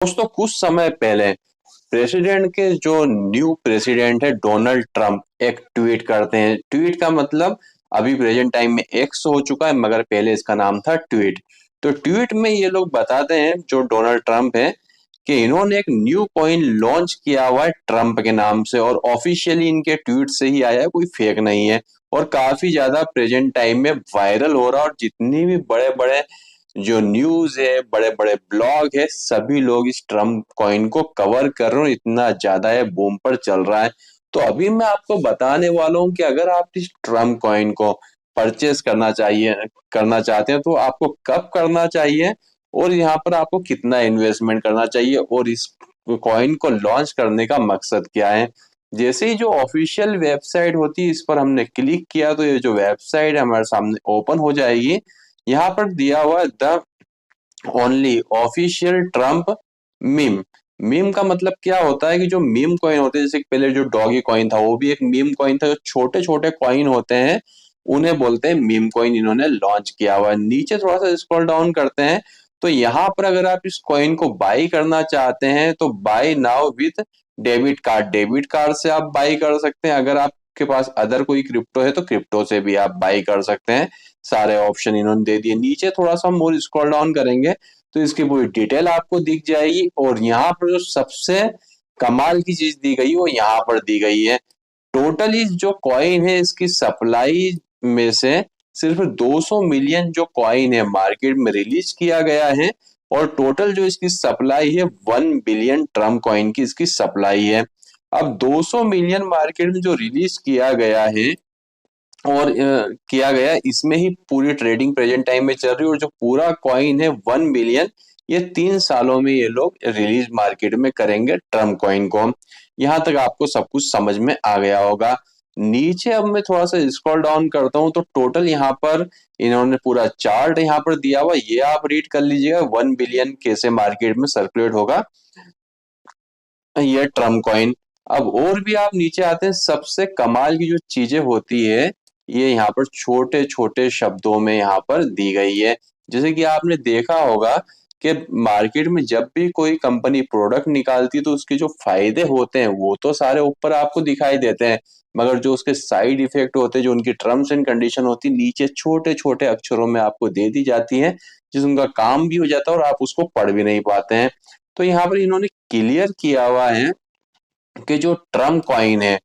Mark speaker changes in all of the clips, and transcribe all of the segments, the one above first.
Speaker 1: दोस्तों कुछ समय पहले प्रेसिडेंट के जो न्यू प्रेसिडेंट है डोनाल्ड ट्रंप एक ट्वीट करते हैं। ट्वीट का मतलब अभी प्रेजेंट टाइम में एक्स हो चुका है, मगर पहले इसका नाम था ट्वीट। तो ट्वीट में ये लोग बताते हैं जो डोनाल्ड ट्रंप है कि इन्होंने एक न्यू कॉइन लॉन्च किया हुआ है ट्रंप के नाम से, और ऑफिशियली इनके ट्वीट से ही आया है, कोई फेक नहीं है। और काफी ज्यादा प्रेजेंट टाइम में वायरल हो रहा है, और जितनी भी बड़े बड़े जो न्यूज है, बड़े बड़े ब्लॉग है, सभी लोग इस ट्रम्प कॉइन को कवर कर रहे हो, इतना ज्यादा है, बूम पर चल रहा है। तो अभी मैं आपको बताने वाला हूँ कि अगर आप इस ट्रम्प कॉइन को परचेस करना चाहते हैं तो आपको कब करना चाहिए, और यहाँ पर आपको कितना इन्वेस्टमेंट करना चाहिए, और इस कॉइन को लॉन्च करने का मकसद क्या है। जैसे ही जो ऑफिशियल वेबसाइट होती है इस पर हमने क्लिक किया तो ये जो वेबसाइट हमारे सामने ओपन हो जाएगी। यहाँ पर दिया हुआ है the only official Trump meme. Meme का मतलब क्या होता है कि जो मीम कॉइन होते हैं, जैसे कि पहले जो डॉगी कॉइन था वो भी एक मीम कॉइन था, जो छोटे छोटे कॉइन होते हैं उन्हें बोलते हैं मीम कॉइन। इन्होंने लॉन्च किया हुआ है। नीचे थोड़ा सा स्क्रॉल डाउन करते हैं तो यहाँ पर अगर आप इस कॉइन को बाई करना चाहते हैं तो by now with debit card से आप बाई कर सकते हैं। अगर आपके पास अदर कोई क्रिप्टो है तो क्रिप्टो से भी आप बाई कर सकते हैं। सारे ऑप्शन इन्होंने दे दिए। नीचे थोड़ा सा हम और स्क्रॉल डाउन करेंगे तो इसकी पूरी डिटेल आपको दिख जाएगी, और यहाँ पर जो सबसे कमाल की चीज दी गई वो यहाँ पर दी गई है। टोटली जो कॉइन है इसकी सप्लाई में से सिर्फ 200 मिलियन जो कॉइन है मार्केट में रिलीज किया गया है, और टोटल जो इसकी सप्लाई है 1 बिलियन ट्रम्प कॉइन की इसकी सप्लाई है। अब 200 मिलियन मार्केट में जो रिलीज किया गया है और किया गया इसमें ही पूरी ट्रेडिंग प्रेजेंट टाइम में चल रही है, और जो पूरा कॉइन है 1 बिलियन, ये 3 सालों में ये लोग रिलीज मार्केट में करेंगे ट्रम्प कॉइन को। यहाँ तक आपको सब कुछ समझ में आ गया होगा। नीचे अब मैं थोड़ा सा स्क्रॉल डाउन करता हूँ तो टोटल यहाँ पर इन्होंने पूरा चार्ट यहाँ पर दिया हुआ, ये आप रीड कर लीजिएगा 1 बिलियन कैसे मार्केट में सर्कुलेट होगा ये ट्रम्प कॉइन। अब और भी आप नीचे आते हैं, सबसे कमाल की जो चीजें होती है ये यहाँ पर छोटे छोटे शब्दों में यहाँ पर दी गई है। जैसे कि आपने देखा होगा कि मार्केट में जब भी कोई कंपनी प्रोडक्ट निकालती है तो उसके जो फायदे होते हैं वो तो सारे ऊपर आपको दिखाई देते हैं, मगर जो उसके साइड इफेक्ट होते हैं, जो उनकी टर्म्स एंड कंडीशन होती है, नीचे छोटे छोटे अक्षरों में आपको दे दी जाती है, जिसका काम भी हो जाता है और आप उसको पढ़ भी नहीं पाते हैं। तो यहाँ पर इन्होंने क्लियर किया हुआ है कि जो ट्रम्प कॉइन है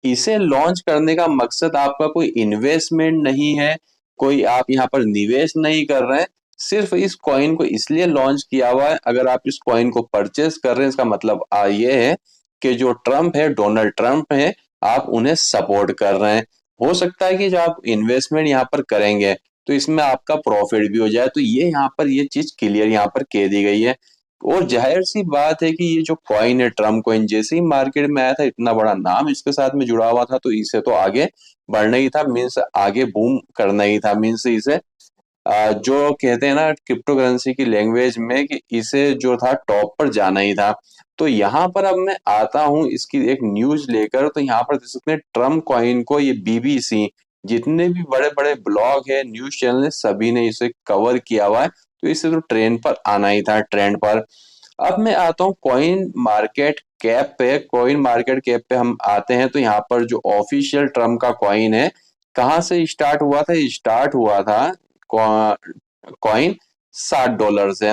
Speaker 1: इसे लॉन्च करने का मकसद आपका कोई इन्वेस्टमेंट नहीं है, कोई आप यहाँ पर निवेश नहीं कर रहे हैं। सिर्फ इस कॉइन को इसलिए लॉन्च किया हुआ है, अगर आप इस कॉइन को परचेस कर रहे हैं इसका मतलब ये है कि जो ट्रम्प है, डोनाल्ड ट्रम्प है, आप उन्हें सपोर्ट कर रहे हैं। हो सकता है कि जो आप इन्वेस्टमेंट यहाँ पर करेंगे तो इसमें आपका प्रॉफिट भी हो जाए। तो ये यहाँ पर ये चीज क्लियर यहाँ पर कह दी गई है। और जाहिर सी बात है कि ये जो कॉइन है ट्रम्प कॉइन, जैसे ही मार्केट में आया था इतना बड़ा नाम इसके साथ में जुड़ा हुआ था, तो इसे तो आगे बढ़ना ही था, मीन्स आगे बूम करना ही था। मीन्स इसे जो कहते हैं ना क्रिप्टो करेंसी की लैंग्वेज में कि इसे जो था टॉप पर जाना ही था। तो यहाँ पर अब मैं आता हूँ इसकी एक न्यूज लेकर, तो यहाँ पर देख सकते हैं ट्रम्प कॉइन को ये बीबीसी, जितने भी बड़े बड़े ब्लॉग है, न्यूज चैनल है, सभी ने इसे कवर किया हुआ है। तो इसे तो ट्रेंड पर आना ही था, ट्रेंड पर। अब मैं आता हूँ कॉइन मार्केट कैप पे। कॉइन मार्केट कैप पे हम आते हैं तो यहाँ पर जो ऑफिशियल ट्रम्प का कॉइन है कहाँ से स्टार्ट हुआ था, स्टार्ट हुआ था कॉइन $60 से।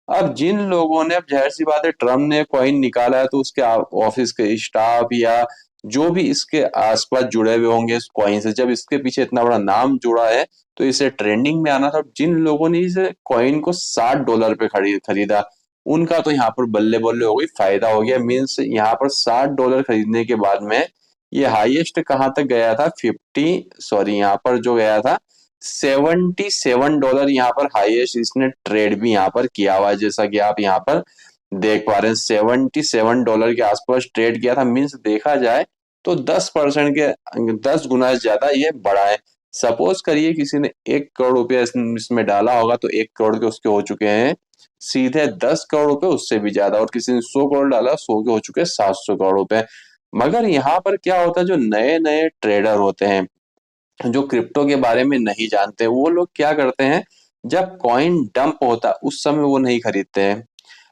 Speaker 1: अब जिन लोगों ने, अब जाहिर सी बात है ट्रम्प ने कॉइन निकाला है तो उसके ऑफिस के स्टाफ या जो भी इसके आसपास जुड़े हुए होंगे इस कॉइन से, जब इसके पीछे इतना बड़ा नाम जुड़ा है तो इसे ट्रेंडिंग में आना था। जिन लोगों ने इसे कॉइन को $60 पे खरीदा उनका तो यहाँ पर बल्ले बल्ले हो गई, फायदा हो गया। मीन्स यहाँ पर $60 खरीदने के बाद में ये हाईएस्ट कहाँ तक गया था, 50 सॉरी यहाँ पर जो गया था $77 यहाँ पर हाईएस्ट इसने ट्रेड भी यहाँ पर किया हुआ है। जैसा कि आप यहाँ पर देख पा रहे हैं $77 के आसपास ट्रेड किया था। मीन्स देखा जाए तो 10% के 10 गुना ज्यादा ये बढ़ा है। सपोज करिए किसी ने 1 करोड़ रुपया इसमें डाला होगा तो 1 करोड़ के उसके हो चुके हैं सीधे 10 करोड़ रुपए, उससे भी ज्यादा। और किसी ने 100 करोड़ डाला, 100 के हो चुके हैं 700 करोड़ रुपए। मगर यहाँ पर क्या होता है, जो नए नए ट्रेडर होते हैं जो क्रिप्टो के बारे में नहीं जानते, वो लोग क्या करते हैं, जब कॉइन डंप होता उस समय वो नहीं खरीदते हैं।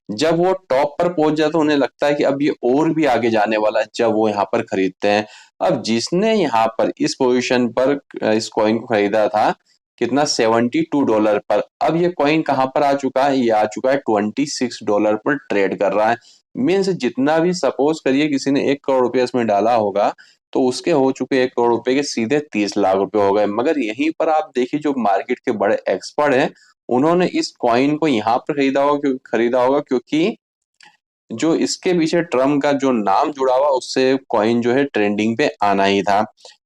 Speaker 1: जब वो टॉप पर पहुंच जाता है उन्हें लगता है कि अब ये और भी आगे जाने वाला है, जब वो यहाँ पर खरीदते हैं। अब जिसने यहाँ पर इस पोजीशन पर इस कॉइन को खरीदा था कितना, $72 पर, अब ये कॉइन कहाँ पर आ चुका है, ये आ चुका है $26 पर ट्रेड कर रहा है। मीन्स जितना भी, सपोज करिए किसी ने 1 करोड़ रुपया इसमें डाला होगा तो उसके हो चुके 1 करोड़ रुपए के सीधे 30 लाख रुपए हो गए। मगर यहीं पर आप देखिए जो मार्केट के बड़े एक्सपर्ट हैं उन्होंने इस कॉइन को यहाँ पर खरीदा होगा क्योंकि जो इसके पीछे ट्रम्प का जो नाम जुड़ा हुआ उससे कॉइन जो है ट्रेंडिंग पे आना ही था।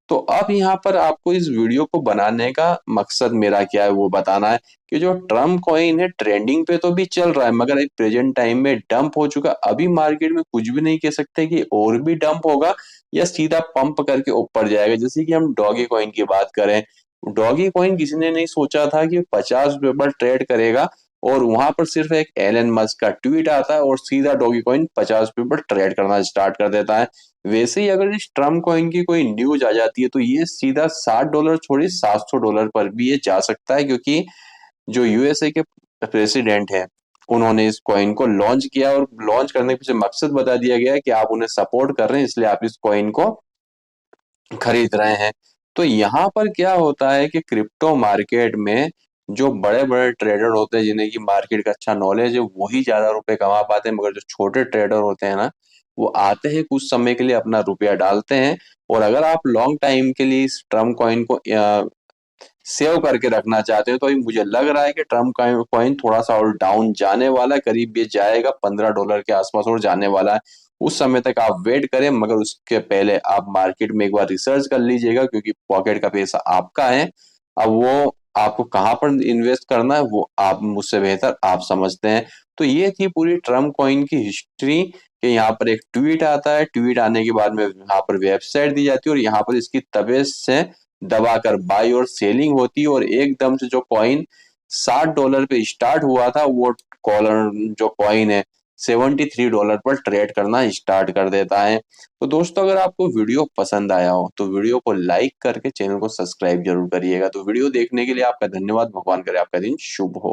Speaker 1: तो अब यहाँ पर आपको इस वीडियो को बनाने का मकसद मेरा क्या है वो बताना है कि जो ट्रम्प कॉइन है ट्रेंडिंग पे तो भी चल रहा है मगर एक प्रेजेंट टाइम में डंप हो चुका। अभी मार्केट में कुछ भी नहीं कह सकते कि और भी डंप होगा या सीधा पंप करके ऊपर जाएगा। जैसे कि हम डॉगी कॉइन की बात करें, डॉगी कॉइन किसी ने नहीं सोचा था कि $50 पर ट्रेड करेगा और वहां पर सिर्फ एक एलन मस्क का ट्वीट आता है और सीधा डॉगी कॉइन $50 पर ट्रेड करना स्टार्ट कर देता है। वैसे ही अगर इस ट्रम्प कॉइन की कोई न्यूज आ जाती है तो ये सीधा $60 छोड़िए $700 पर भी ये जा सकता है, क्योंकि जो यूएसए के प्रेसिडेंट है उन्होंने इस कॉइन को लॉन्च किया और लॉन्च करने के पीछे मकसद बता दिया गया है कि आप उन्हें सपोर्ट कर रहे हैं इसलिए आप इस कॉइन को खरीद रहे हैं। तो यहाँ पर क्या होता है कि क्रिप्टो मार्केट में जो बड़े बड़े ट्रेडर होते हैं जिन्हें की मार्केट का अच्छा नॉलेज है वही ज्यादा रुपए कमा पाते हैं, मगर जो छोटे ट्रेडर होते हैं ना वो आते हैं कुछ समय के लिए अपना रुपया डालते हैं। और अगर आप लॉन्ग टाइम के लिए इस ट्रम्प कॉइन को सेव करके रखना चाहते हो तो अभी मुझे लग रहा है कि ट्रम्प कॉइन थोड़ा सा और डाउन जाने वाला है, करीब ये जाएगा $15 के आसपास और जाने वाला है। उस समय तक आप वेट करें, मगर उसके पहले आप मार्केट में एक बार रिसर्च कर लीजिएगा क्योंकि पॉकेट का पैसा आपका है। अब वो आपको कहाँ पर इन्वेस्ट करना है वो आप मुझसे बेहतर आप समझते हैं। तो ये थी पूरी ट्रम्प कॉइन की हिस्ट्री कि यहाँ पर एक ट्वीट आता है, ट्वीट आने के बाद में यहाँ पर वेबसाइट दी जाती है और यहाँ पर इसकी तबीयत से दबाकर बाई और सेलिंग होती है और एकदम से जो कॉइन $60 पे स्टार्ट हुआ था वो कॉलर जो कॉइन है $73 पर ट्रेड करना स्टार्ट कर देता है। तो दोस्तों अगर आपको वीडियो पसंद आया हो तो वीडियो को लाइक करके चैनल को सब्सक्राइब जरूर करिएगा। तो वीडियो देखने के लिए आपका धन्यवाद। भगवान करे आपका दिन शुभ हो।